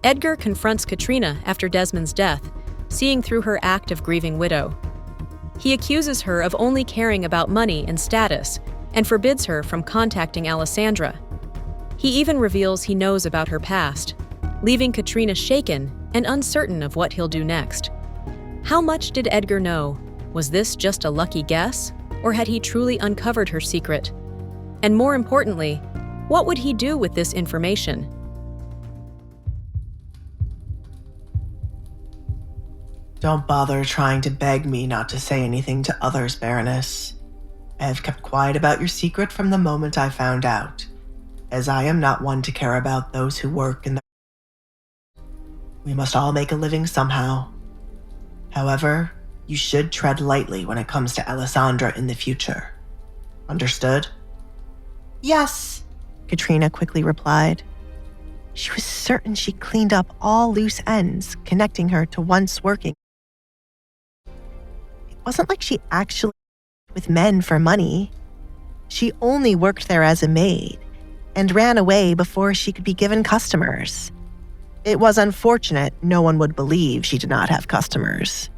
Edgar confronts Katrina after Desmond's death, seeing through her act of grieving widow. He accuses her of only caring about money and status and forbids her from contacting Alessandra. He even reveals he knows about her past, leaving Katrina shaken and uncertain of what he'll do next. How much did Edgar know? Was this just a lucky guess, or had he truly uncovered her secret? And more importantly, what would he do with this information? Don't bother trying to beg me not to say anything to others, Baroness. I have kept quiet about your secret from the moment I found out, as I am not one to care about those who work in the... We must all make a living somehow. However, you should tread lightly when it comes to Alessandra in the future. Understood? Yes, Katrina quickly replied. She was certain she cleaned up all loose ends connecting her to once working. It wasn't like she actually worked with men for money. She only worked there as a maid and ran away before she could be given customers. It was unfortunate no one would believe she did not have customers.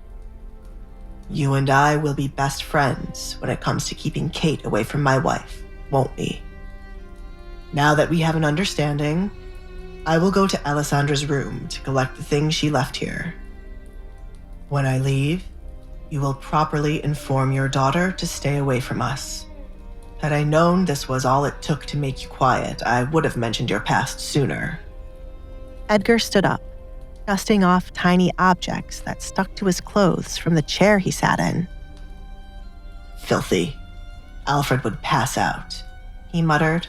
You and I will be best friends when it comes to keeping Kate away from my wife, won't we? Now that we have an understanding, I will go to Alessandra's room to collect the things she left here. When I leave, you will properly inform your daughter to stay away from us. Had I known this was all it took to make you quiet, I would have mentioned your past sooner. Edgar stood up, dusting off tiny objects that stuck to his clothes from the chair he sat in. Filthy. Alfred would pass out, he muttered.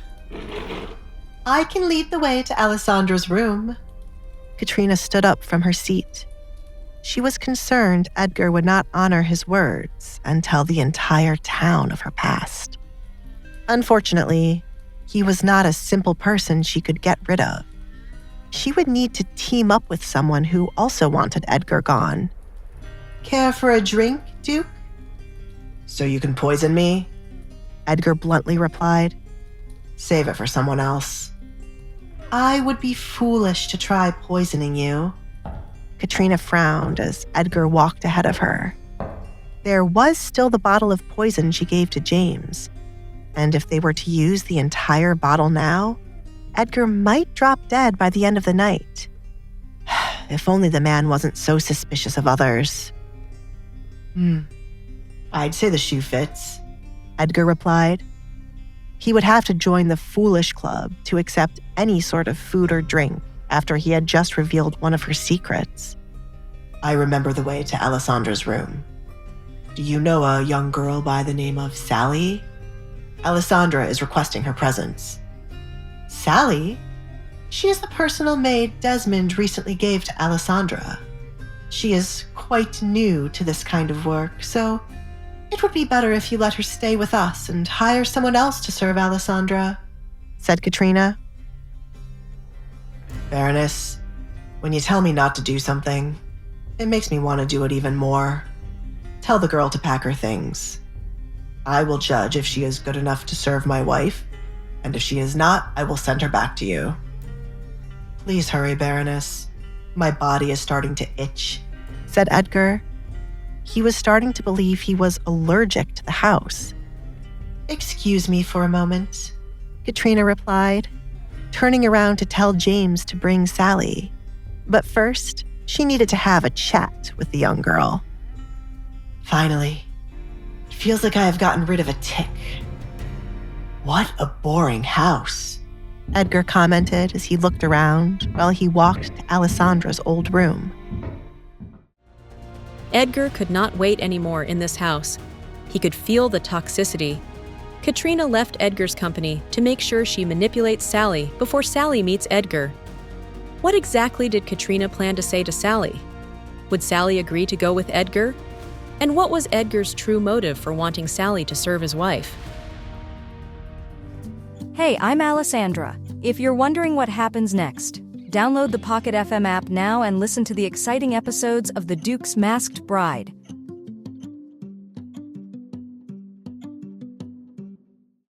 I can lead the way to Alessandra's room. Katrina stood up from her seat. She was concerned Edgar would not honor his words and tell the entire town of her past. Unfortunately, he was not a simple person she could get rid of. She would need to team up with someone who also wanted Edgar gone. Care for a drink, Duke? So you can poison me? Edgar bluntly replied. Save it for someone else. I would be foolish to try poisoning you. Katrina frowned as Edgar walked ahead of her. There was still the bottle of poison she gave to James, and if they were to use the entire bottle now, Edgar might drop dead by the end of the night. If only the man wasn't so suspicious of others. I'd say the shoe fits, Edgar replied. He would have to join the Foolish Club to accept any sort of food or drink after he had just revealed one of her secrets. I remember the way to Alessandra's room. Do you know a young girl by the name of Sally? Alessandra is requesting her presence. Sally? She is the personal maid Desmond recently gave to Alessandra. She is quite new to this kind of work, so it would be better if you let her stay with us and hire someone else to serve Alessandra, said Katrina. Baroness, when you tell me not to do something, it makes me want to do it even more. Tell the girl to pack her things. I will judge if she is good enough to serve my wife, and if she is not, I will send her back to you. Please hurry, Baroness. My body is starting to itch, said Edgar. He was starting to believe he was allergic to the house. Excuse me for a moment, Katrina replied, turning around to tell James to bring Sally. But first, she needed to have a chat with the young girl. Finally. It feels like I have gotten rid of a tick. What a boring house, Edgar commented as he looked around while he walked to Alessandra's old room. Edgar could not wait anymore in this house. He could feel the toxicity. Katrina left Edgar's company to make sure she manipulates Sally before Sally meets Edgar. What exactly did Katrina plan to say to Sally? Would Sally agree to go with Edgar? And what was Edgar's true motive for wanting Sally to serve his wife? Hey, I'm Alessandra. If you're wondering what happens next, download the Pocket FM app now and listen to the exciting episodes of The Duke's Masked Bride.